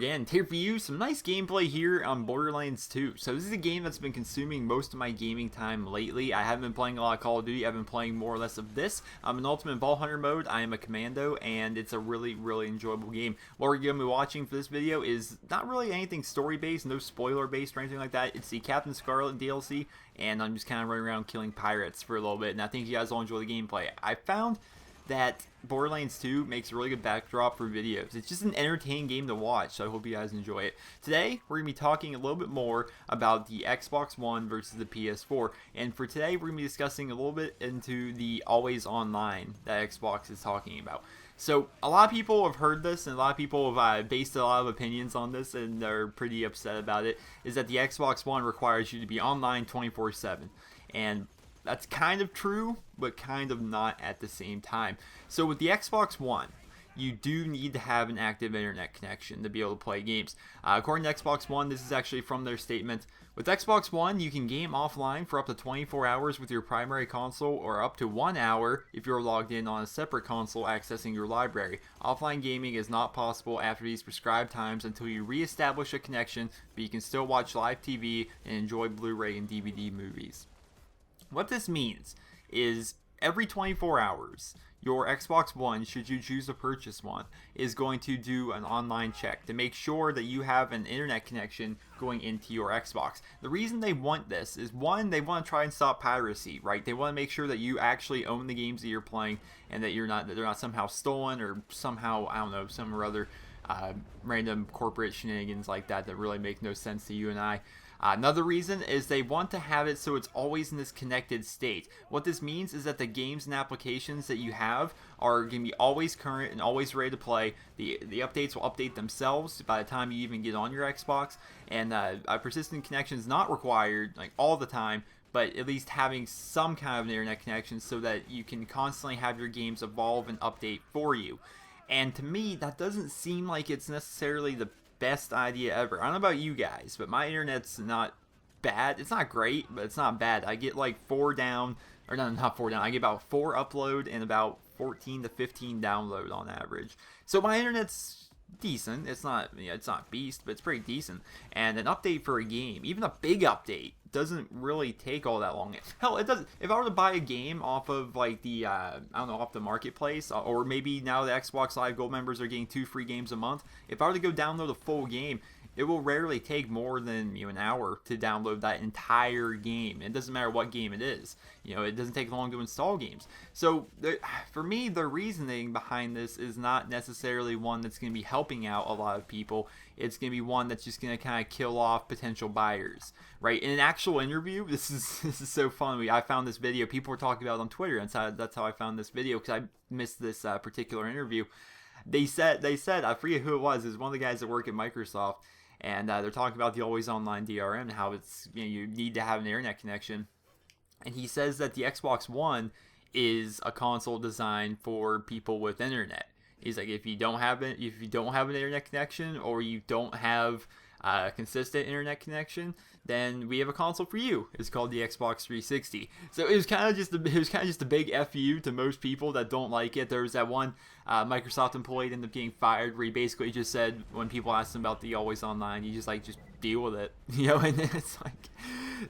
again, here for you, some nice gameplay here on Borderlands 2. So this is a game that's been consuming most of my gaming time lately. I haven't been playing a lot of Call of Duty, I've been playing more or less of this. I'm in Ultimate Vault Hunter mode, I am a commando, and it's a really enjoyable game. What we're going to be watching for this video is not really anything story-based, no spoiler-based or anything like that. It's the Captain Scarlet DLC, and I'm just kind of running around killing pirates for a little bit, and I think you guys will enjoy the gameplay. I found that Borderlands 2 makes a really good backdrop for videos. It's just an entertaining game to watch, so I hope you guys enjoy it. Today, we're going to be talking a little bit more about the Xbox One versus the PS4, and for today, we're going to be discussing a little bit into the always online that Xbox is talking about. So, a lot of people have heard this, and a lot of people have based a lot of opinions on this, and they're pretty upset about it, is that the Xbox One requires you to be online 24/7, and that's kind of true, but kind of not at the same time. So with the Xbox One, you do need to have an active internet connection to be able to play games. According to Xbox One, this is actually from their statement. With Xbox One, you can game offline for up to 24 hours with your primary console, or up to 1 hour if you're logged in on a separate console accessing your library. Offline gaming is not possible after these prescribed times until you re-establish a connection, but you can still watch live TV and enjoy Blu-ray and DVD movies. What this means is every 24 hours, your Xbox One, should you choose to purchase one, is going to do an online check to make sure that you have an internet connection going into your Xbox. The reason they want this is, one, they want to try and stop piracy, right? They want to make sure that you actually own the games that you're playing and that they're not somehow stolen or somehow, I don't know, some or other random corporate shenanigans like that really make no sense to you and I. Another reason is they want to have it so it's always in this connected state. What this means is that the games and applications that you have are going to be always current and always ready to play. The updates will update themselves by the time you even get on your Xbox, and a persistent connection is not required like all the time, but at least having some kind of an internet connection so that you can constantly have your games evolve and update for you. And to me, that doesn't seem like it's necessarily the best idea ever. I don't know about you guys, but my internet's not bad. It's not great, but it's not bad. I get like 4 down, or no, not 4 down. I get about 4 upload and about 14 to 15 download on average. So my internet's decent. It's not, it's not beast, but it's pretty decent. And an update for a game, even a big update, doesn't really take all that long. Hell, it doesn't. If I were to buy a game off of like the I don't know, off the marketplace, or maybe now the Xbox Live Gold members are getting 2 free games a month, if I were to go download a full game, it will rarely take more than an hour to download that entire game. It doesn't matter what game it is. It doesn't take long to install games. So for me, the reasoning behind this is not necessarily one that's going to be helping out a lot of people. It's going to be one that's just going to kind of kill off potential buyers, right? In an actual interview, this is so fun. I found this video. People were talking about it on Twitter, and that's how I found this video, because I missed this particular interview. They said I forget who it was. It was one of the guys that work at Microsoft. And they're talking about the always online DRM and how it's, you need to have an internet connection. And he says that the Xbox One is a console designed for people with internet. He's like, if you don't have an internet connection, or you don't have a consistent internet connection, then we have a console for you. It's called the Xbox 360. So it was kind of just a big FU to most people that don't like it. There was that one Microsoft employee that ended up getting fired, where he basically just said, when people asked him about the always online, just deal with it, and it's like,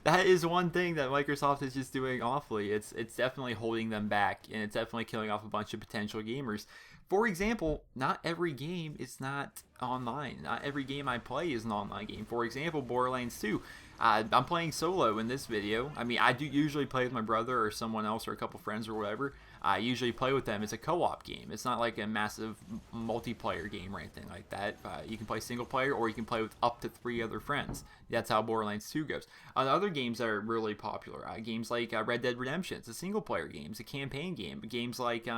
that is one thing that Microsoft is just doing awfully. It's definitely holding them back, and it's definitely killing off a bunch of potential gamers. For example, not every game is not online. Not every game I play is an online game. For example, Borderlands 2. I'm playing solo in this video. I mean, I do usually play with my brother or someone else or a couple friends or whatever. I usually play with them. It's a co-op game. It's not like a massive multiplayer game or anything like that. You can play single player, or you can play with up to 3 other friends. That's how Borderlands 2 goes. Other games that are really popular, games like Red Dead Redemption. It's a single player game. It's a campaign game. Games like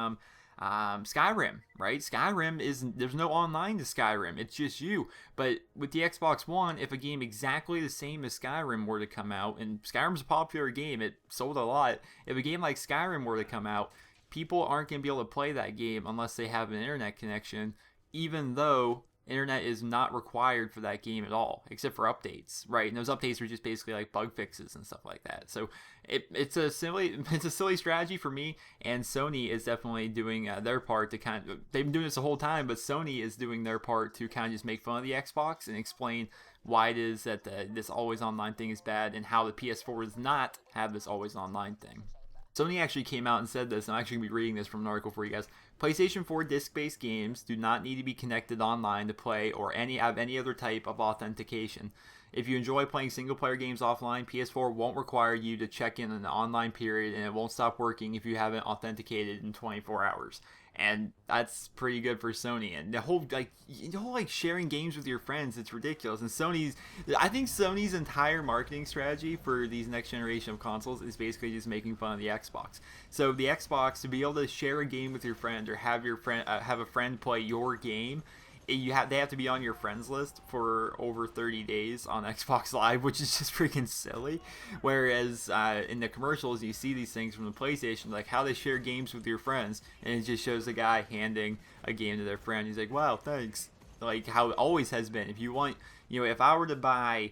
Skyrim, right? There's no online to Skyrim. It's just you. But with the Xbox One, if a game exactly the same as Skyrim were to come out, and Skyrim's a popular game, it sold a lot. If a game like Skyrim were to come out, people aren't going to be able to play that game unless they have an internet connection, even though internet is not required for that game at all, except for updates, right? And those updates are just basically like bug fixes and stuff like that. So it's a silly strategy for me. And Sony is definitely doing their part to kind of, they've been doing this the whole time, but Sony is doing their part to kind of just make fun of the Xbox and explain why it is that this always online thing is bad and how the PS4 does not have this always online thing. Sony actually came out and said this, and I'm actually going to be reading this from an article for you guys. PlayStation 4 disc-based games do not need to be connected online to play or have any other type of authentication. If you enjoy playing single-player games offline, PS4 won't require you to check in an online period, and it won't stop working if you haven't authenticated in 24 hours. And that's pretty good for Sony. And the whole sharing games with your friends, it's ridiculous. And I think Sony's entire marketing strategy for these next generation of consoles is basically just making fun of the Xbox. So the Xbox, to be able to share a game with your friend or have a friend play your game, they have to be on your friends list for over 30 days on Xbox Live, which is just freaking silly. Whereas in the commercials, you see these things from the PlayStation, like how they share games with your friends, and it just shows a guy handing a game to their friend. He's like, "Wow, thanks." Like how it always has been. If you want, if I were to buy,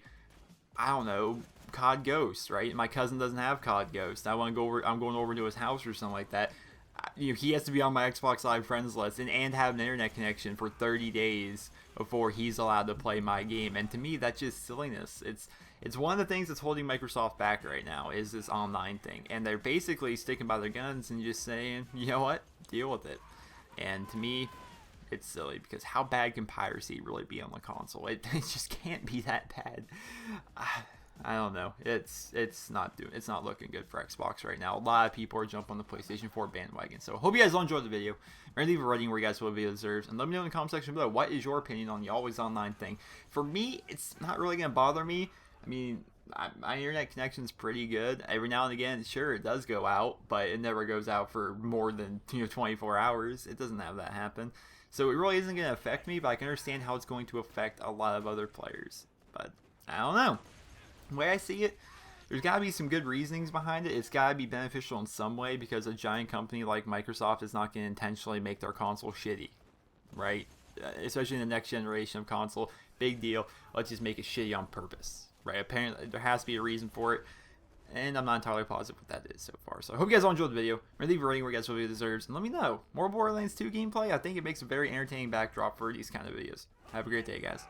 I don't know, COD Ghost, right? My cousin doesn't have COD Ghost. I'm going over to his house or something like that. He has to be on my Xbox Live friends list and have an internet connection for 30 days before he's allowed to play my game. And to me, that's just silliness. It's one of the things that's holding Microsoft back right now is this online thing. And they're basically sticking by their guns and just saying, you know what, deal with it. And to me, it's silly because how bad can piracy really be on the console? It just can't be that bad. I don't know. It's not looking good for Xbox right now. A lot of people are jumping on the PlayStation 4 bandwagon. So hope you guys all enjoyed the video. Remember to leave a rating where you guys feel the video deserves, and let me know in the comment section below what is your opinion on the always online thing. For me, it's not really gonna bother me. I mean, my internet connection's pretty good. Every now and again, sure, it does go out, but it never goes out for more than 24 hours. It doesn't have that happen. So it really isn't gonna affect me, but I can understand how it's going to affect a lot of other players. But I don't know. The way I see it, there's got to be some good reasonings behind it. It's got to be beneficial in some way because a giant company like Microsoft is not going to intentionally make their console shitty, right? Especially in the next generation of console. Big deal. Let's just make it shitty on purpose, right? Apparently, there has to be a reason for it, and I'm not entirely positive what that is so far. So I hope you guys all enjoyed the video. Remember to leave a rating where you guys feel the video deserves, and let me know. More Borderlands 2 gameplay? I think it makes a very entertaining backdrop for these kind of videos. Have a great day, guys.